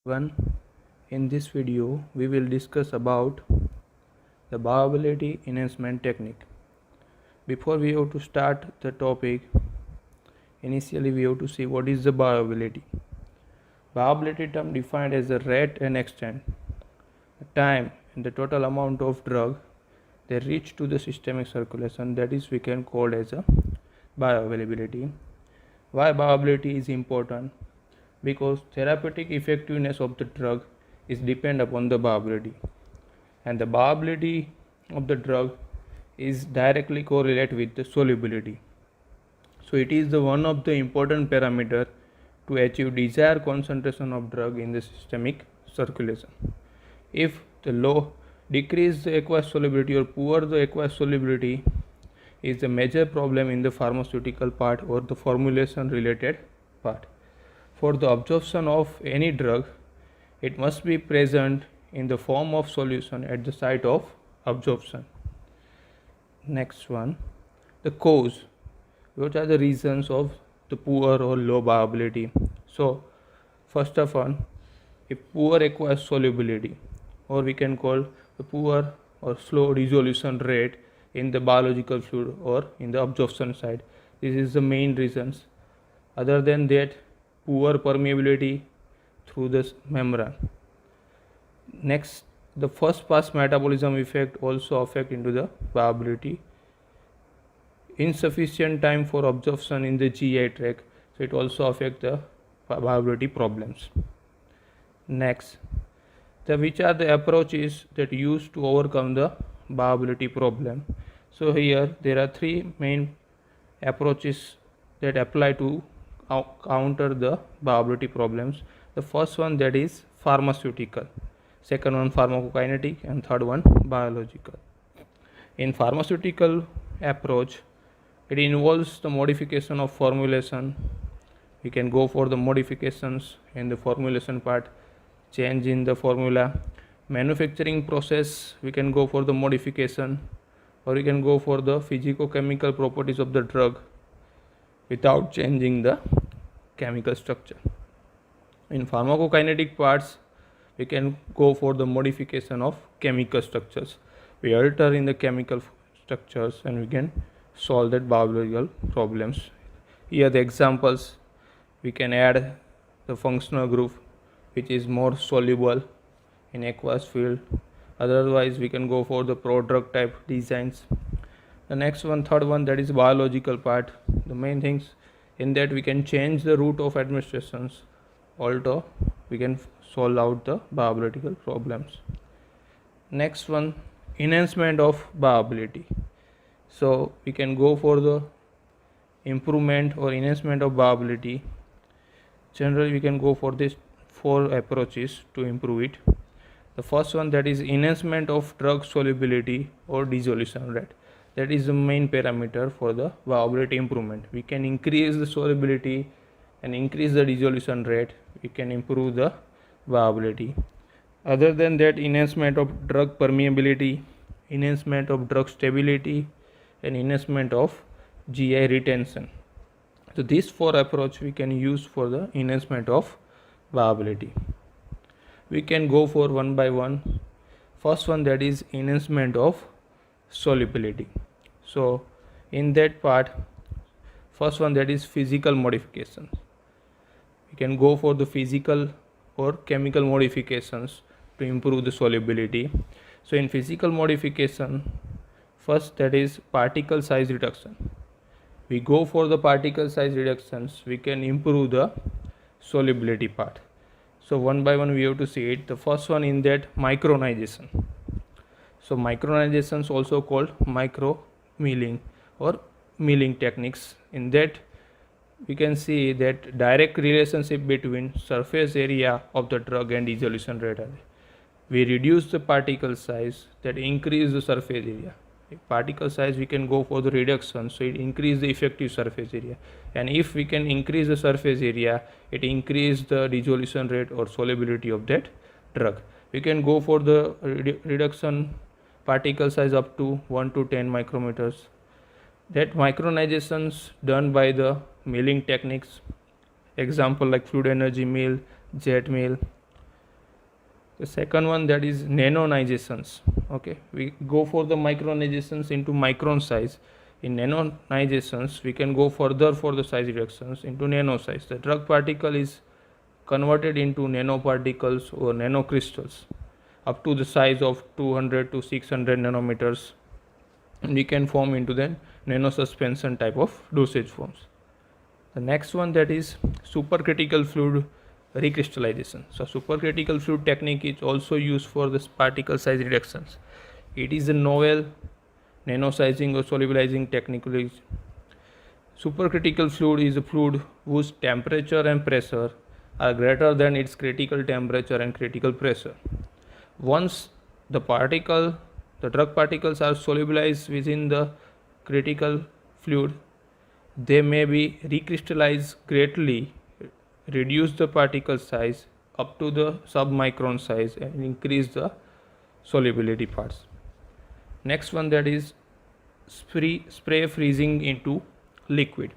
One, in this video we will discuss about the bioavailability enhancement technique. Before we have to start the topic, initially we have to see what is the bioavailability. Bioavailability term defined as the rate and extent, the time and the total amount of drug they reach to the systemic circulation, that is we can call as a bioavailability. Why bioavailability is important? Because therapeutic effectiveness of the drug is depend upon the bioavailability, and the bioavailability of the drug is directly correlate with the solubility. So it is the one of the important parameter to achieve desired concentration of drug in the systemic circulation. If the low decrease the aqueous solubility or poor the aqueous solubility is a major problem in the pharmaceutical part or the formulation related part. For the absorption of any drug, it must be present in the form of solution at the site of absorption. Next one, the cause. What are the reasons of the poor or low bioavailability? So, first of all, a poor aqueous solubility, or we can call the poor or slow dissolution rate in the biological fluid or in the absorption side. This is the main reasons. Other than that, poor permeability through the membrane. Next, the first pass metabolism effect also affect into the bioavailability. Insufficient time for absorption in the GI tract, so it also affect the bioavailability problems. Next, which are the approaches that used to overcome the bioavailability problem? So here there are three main approaches that apply to counter the bioavailability problems. The first one, that is pharmaceutical, second one pharmacokinetic, and third one biological. In pharmaceutical approach, it involves the modification of formulation. We can go for the modifications in the formulation part, change in the formula. Manufacturing process, we can go for the modification, or we can go for the physicochemical properties of the drug without changing the chemical structure. In pharmacokinetic parts, we can go for the modification of chemical structures. We alter in the chemical structures and we can solve that biological problems. Here the examples, we can add the functional group which is more soluble in aqueous field. Otherwise we can go for the prodrug type designs. The next one, third one, that is biological part. The main things in that we can change the route of administrations, although we can solve out the bioavailability problems. Next one, enhancement of bioavailability. So we can go for the improvement or enhancement of bioavailability. Generally we can go for these four approaches to improve it. The first one, that is enhancement of drug solubility or dissolution rate. That is the main parameter for the bioavailability improvement. We can increase the solubility and increase the dissolution rate. We can improve the bioavailability. Other than that, enhancement of drug permeability, enhancement of drug stability, and enhancement of GI retention. So these four approach we can use for the enhancement of bioavailability. We can go for one by one. First one, that is enhancement of solubility. So in that part, first one, that is physical modifications. We can go for the physical or chemical modifications to improve the solubility. So in physical modification, first, that is particle size reduction. We go for the particle size reductions, we can improve the solubility part. So one by one we have to see it. The first one, in that, micronization. So micronization is also called micro milling or milling techniques. In that we can see that direct relationship between surface area of the drug and dissolution rate. We reduce the particle size, that increase the surface area. Particle size we can go for the reduction, so it increase the effective surface area, and if we can increase the surface area, it increase the dissolution rate or solubility of that drug. We can go for the reduction particle size up to 1 to 10 micrometers. That micronizations done by the milling techniques, example like fluid energy mill, jet mill. The second one, that is nanonizations. Okay, we go for the micronizations into micron size. In nanonizations, we can go further for the size reductions into nano size. The drug particle is converted into nanoparticles or nanocrystals up to the size of 200 to 600 nanometers, and we can form into the nanosuspension type of dosage forms. The next one, that is supercritical fluid recrystallization. So supercritical fluid technique is also used for this particle size reductions. It is a novel nanosizing or solubilizing technique. Supercritical fluid is a fluid whose temperature and pressure are greater than its critical temperature and critical pressure. Once the drug particles are solubilized within the critical fluid, they may be recrystallized greatly, reduce the particle size up to the submicron size and increase the solubility parts. Next one, that is spray freezing into liquid.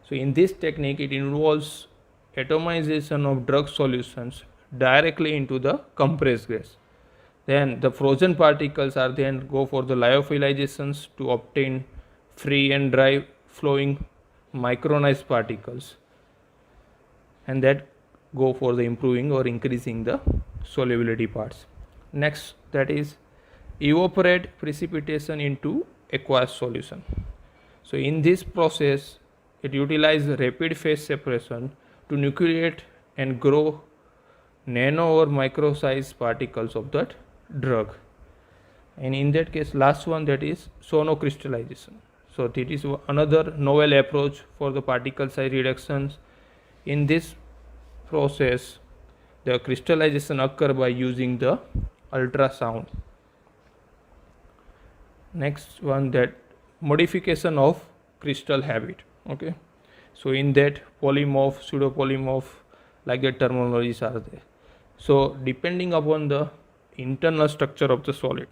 So in this technique, it involves atomization of drug solutions directly into the compressed gas. Then the frozen particles are then go for the lyophilizations to obtain free and dry flowing micronized particles, and that go for the improving or increasing the solubility parts. Next, that is evaporate precipitation into aqueous solution. So in this process, it utilizes rapid phase separation to nucleate and grow nano or micro size particles of that drug. And in that case, last one, that is sonocrystallization. So it is another novel approach for the particle size reductions. In this process, the crystallization occur by using the ultrasound. Next one, that modification of crystal habit. Okay, so in that polymorph, pseudopolymorph, like the terminologies are there. So depending upon the internal structure of the solid,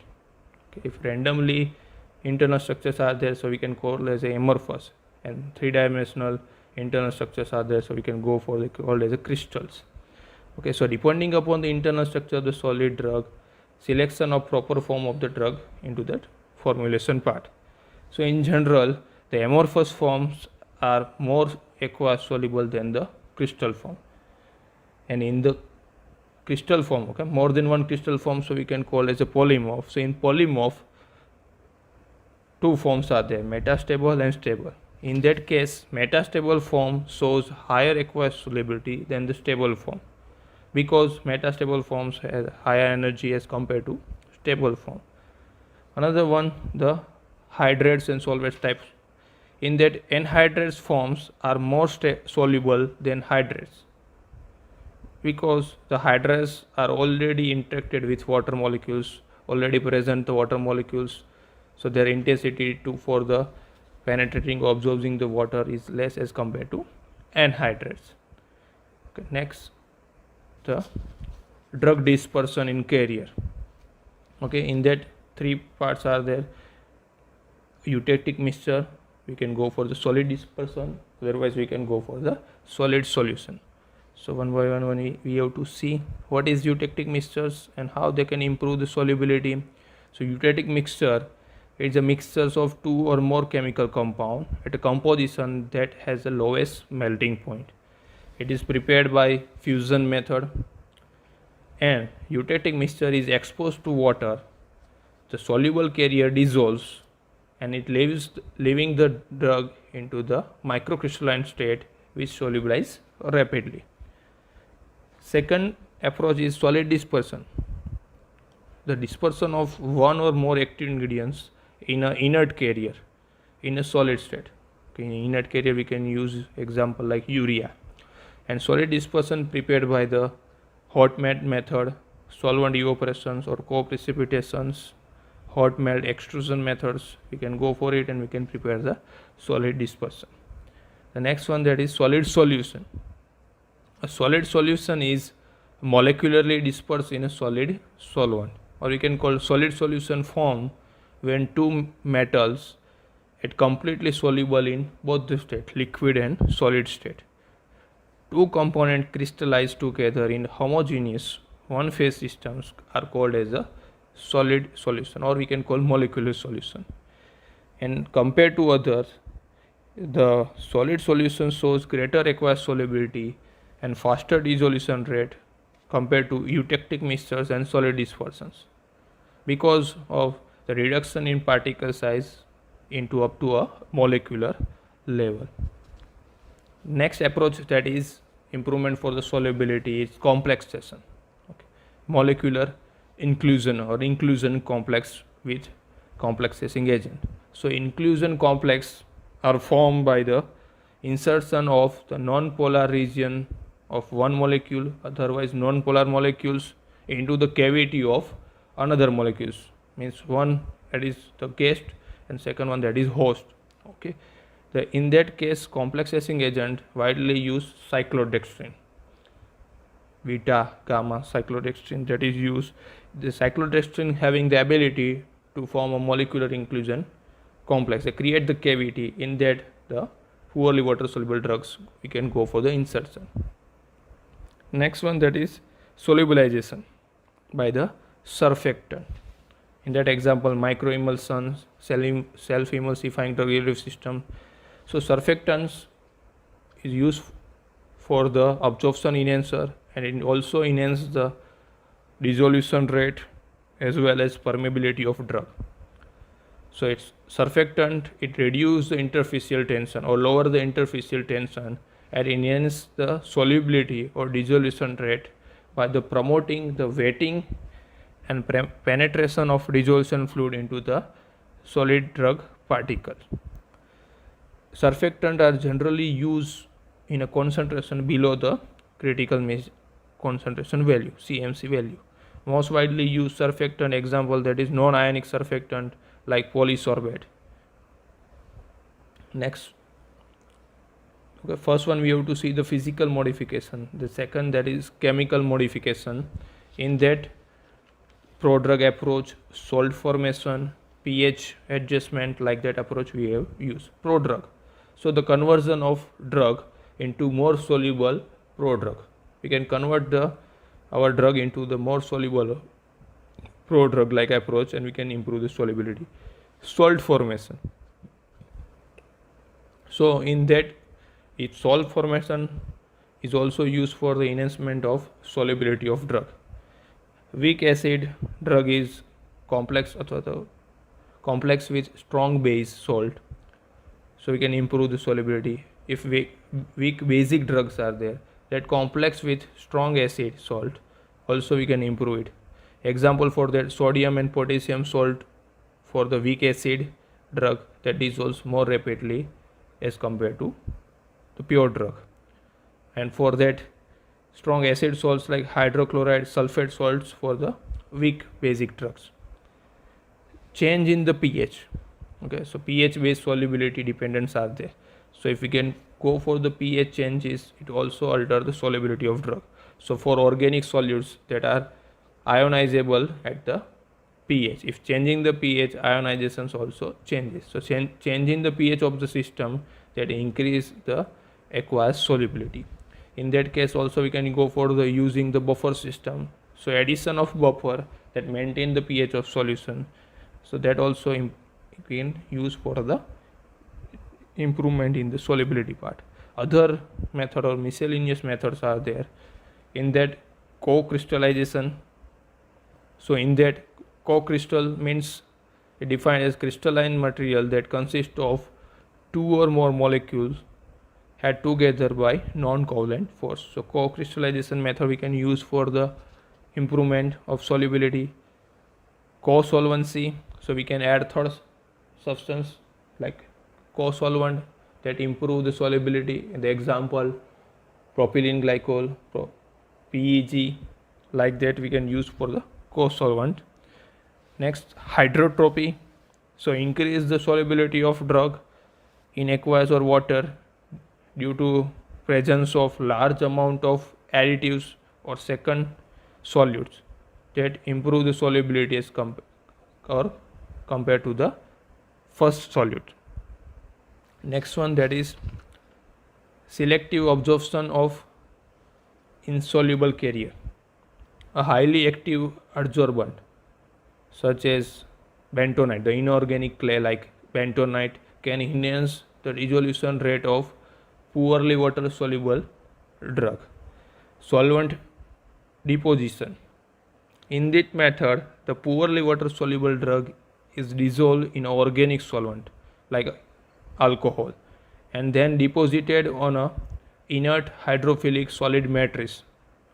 okay, if randomly internal structures are there, so we can call as a amorphous, and three-dimensional internal structures are there, so we can go for the called as a crystals. Okay, so depending upon the internal structure of the solid drug, selection of proper form of the drug into that formulation part. So in general, the amorphous forms are more aqueous soluble than the crystal form, and in the crystal form, okay, more than one crystal form, so we can call as a polymorph. So in polymorph, two forms are there, metastable and stable. In that case, metastable form shows higher aqueous solubility than the stable form, because metastable forms have higher energy as compared to stable form. Another one, the hydrates and solvents types. In that, anhydrates forms are more soluble than hydrates, because the hydrates are already interacted with water molecules, already present the water molecules, so their intensity for the penetrating or absorbing the water is less as compared to anhydrates. Okay, next, the drug dispersion in carrier. Okay, in that three parts are there. Eutectic mixture, we can go for the solid dispersion, otherwise we can go for the solid solution. So one by one we have to see what is eutectic mixtures and how they can improve the solubility. So eutectic mixture is a mixture of two or more chemical compound at a composition that has the lowest melting point. It is prepared by fusion method, and eutectic mixture is exposed to water. The soluble carrier dissolves and it leaving the drug into the microcrystalline state, which solubilize rapidly. Second approach is solid dispersion. The dispersion of one or more active ingredients in an inert carrier in a solid state. Okay, in inert carrier we can use example like urea. And solid dispersion prepared by the hot melt method, solvent evaporations or co-precipitations, hot melt extrusion methods, we can go for it and we can prepare the solid dispersion. The next one, that is solid solution. A solid solution is molecularly dispersed in a solid solvent, or we can call solid solution form when two metals are completely soluble in both the state, liquid and solid state. Two components crystallize together in homogeneous one phase systems are called as a solid solution, or we can call molecular solution. And compared to others, the solid solution shows greater aqueous solubility and faster dissolution rate compared to eutectic mixtures and solid dispersions because of the reduction in particle size into up to a molecular level. Next approach that is improvement for the solubility is complexation. Okay. Molecular inclusion or inclusion complex with complexing agent. So inclusion complex are formed by the insertion of the non-polar region of one molecule, otherwise non-polar molecules, into the cavity of another molecules. Means one that is the guest and second one that is host. Okay. In that case, complexing agent widely used cyclodextrin, beta, gamma, cyclodextrin that is used. The cyclodextrin having the ability to form a molecular inclusion complex. They create the cavity in that the poorly water soluble drugs we can go for the insertion. Next one, that is solubilization by the surfactant. In that example, microemulsions, self-emulsifying drug delivery system. So surfactants is used for the absorption enhancer, and it also enhances the dissolution rate as well as permeability of drug. So it's surfactant, it reduces the interfacial tension or lower the interfacial tension and enhance the solubility or dissolution rate by the promoting the wetting and penetration of dissolution fluid into the solid drug particle. Surfactant are generally used in a concentration below the critical concentration value, CMC value. Most widely used surfactant example, that is non-ionic surfactant like polysorbate. Next, okay, first one we have to see the physical modification. The second, that is chemical modification. In that, prodrug approach, salt formation, pH adjustment, like that approach we have used. Prodrug, so the conversion of drug into more soluble prodrug. We can convert our drug into the more soluble prodrug like approach, and we can improve the solubility. Salt formation, so in that, salt formation is also used for the enhancement of solubility of drug. Weak acid drug is complex with strong base salt, so we can improve the solubility. If weak basic drugs are there, that complex with strong acid salt, also we can improve it. Example for that, sodium and potassium salt for the weak acid drug that dissolves more rapidly as compared to the pure drug. And for that, strong acid salts like hydrochloride, sulfate salts for the weak basic drugs. Change in the pH. Okay, so pH based solubility dependence are there. So if we can go for the pH changes, it also alter the solubility of drug. So for organic solutes that are ionizable at the pH, if changing the pH, ionizations also changes. So changing the pH of the system, that increase the aqueous solubility. In that case also we can go for the using the buffer system. So addition of buffer that maintain the pH of solution. So that also we can use for the improvement in the solubility part. Other method or miscellaneous methods are there. In that, co-crystallization. So in that, co-crystal means defined as crystalline material that consists of two or more molecules had together by non-covalent force. So co-crystallization method we can use for the improvement of solubility. Co-solvency, so we can add third substance like co-solvent that improve the solubility. In the example, propylene glycol, PEG, like that we can use for the co-solvent. Next, hydrotropy, so increase the solubility of drug in aqueous or water due to presence of large amount of additives or second solutes that improve the solubility as compared to the first solute. Next one, that is selective absorption of insoluble carrier. A highly active adsorbent such as bentonite, the inorganic clay like bentonite, can enhance the dissolution rate of poorly water soluble drug. Solvent deposition. In this method, the poorly water soluble drug is dissolved in organic solvent like alcohol and then deposited on a inert hydrophilic solid matrix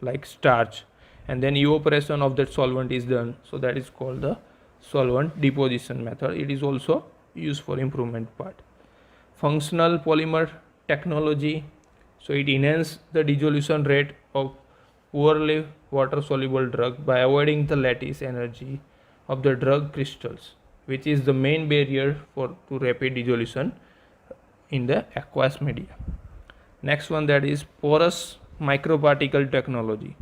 like starch, and then evaporation of that solvent is done. So that is called the solvent deposition method. It is also used for improvement part. Functional polymer technology. So it enhances the dissolution rate of poorly water soluble drug by avoiding the lattice energy of the drug crystals, which is the main barrier to rapid dissolution in the aqueous media. Next one, that is porous microparticle technology.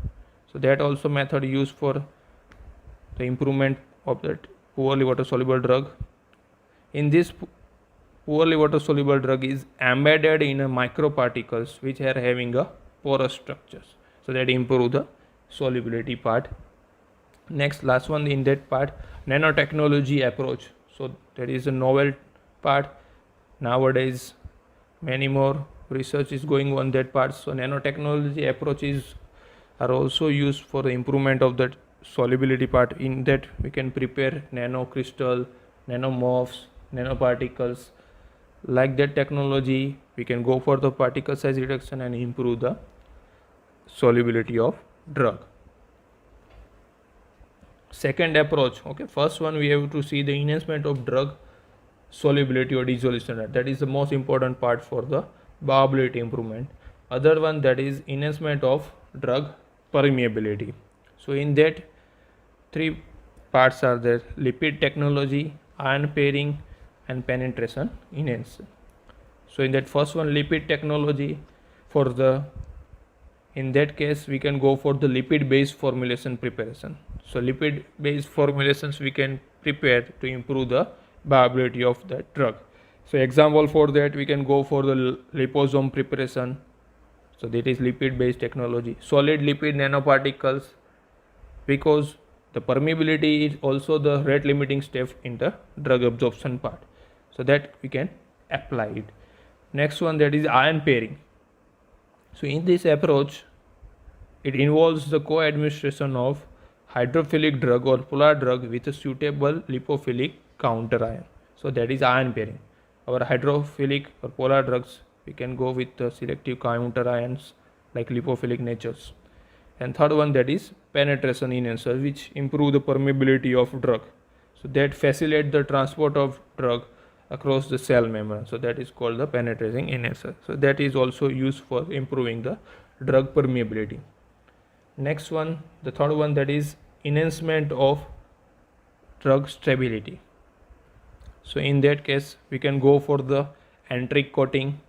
So that also method used for the improvement of that poorly water soluble drug. In this poorly water soluble drug is embedded in a microparticles which are having a porous structures, so that improve the solubility part. Next, last one in that part, nanotechnology approach. So that is a novel part. Nowadays many more research is going on that part. So nanotechnology approaches are also used for the improvement of that solubility part. In that we can prepare nanocrystal, nanomorphs, nanoparticles. Like that technology, we can go for the particle size reduction and improve the solubility of drug. Second approach, okay, first one we have to see the enhancement of drug solubility or dissolution rate. That is the most important part for the bioavailability improvement. Other one, that is enhancement of drug permeability. So in that three parts are there: lipid technology, ion pairing, and penetration enhancement. So in that first one, lipid technology, in that case we can go for the lipid based formulation preparation. So lipid based formulations we can prepare to improve the bioavailability of that drug. So example for that, we can go for the liposome preparation. So that is lipid based technology. Solid lipid nanoparticles, because the permeability is also the rate limiting step in the drug absorption part, so that we can apply it. Next one, that is ion pairing. So in this approach, it involves the co-administration of hydrophilic drug or polar drug with a suitable lipophilic counter ion. So that is ion pairing. Our hydrophilic or polar drugs, we can go with the selective counter ions like lipophilic natures. And third one, that is penetration enhancer, which improve the permeability of drug. So that facilitate the transport of drug across the cell membrane. So that is called the penetrating enhancer. So that is also used for improving the drug permeability. Next one, the third one, that is enhancement of drug stability. So in that case, we can go for the enteric coating.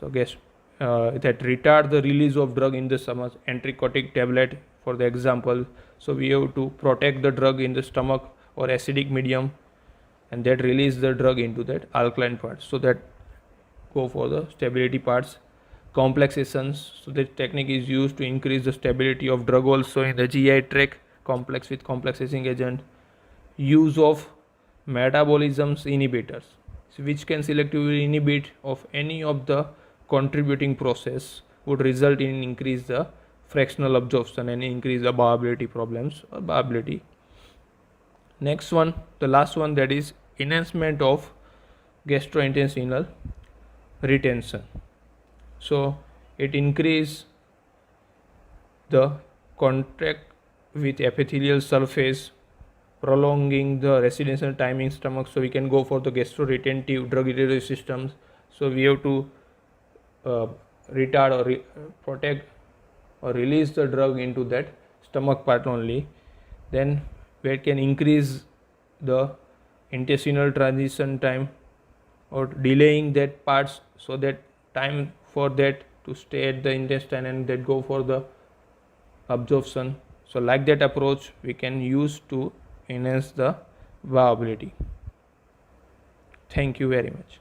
So that retard the release of drug in the stomach. Enteric coating tablet for the example. So we have to protect the drug in the stomach or acidic medium, and that release the drug into that alkaline part. So that go for the stability parts. Complexations. So this technique is used to increase the stability of drug also in the GI tract complex with complexing agent. Use of metabolisms inhibitors, which can selectively inhibit of any of the contributing process, would result in increase the fractional absorption and increase the bioavailability problems or bioavailability. Next one, the last one, that is enhancement of gastrointestinal retention. So it increase the contact with epithelial surface, prolonging the residential time in stomach. So we can go for the gastro-retentive drug-eluting systems. So we have to retard or protect or release the drug into that stomach part only. Then we can increase the intestinal transition time or delaying that parts, so that time for that to stay at the intestine and that go for the absorption. So like that approach we can use to enhance the bioavailability. Thank you very much.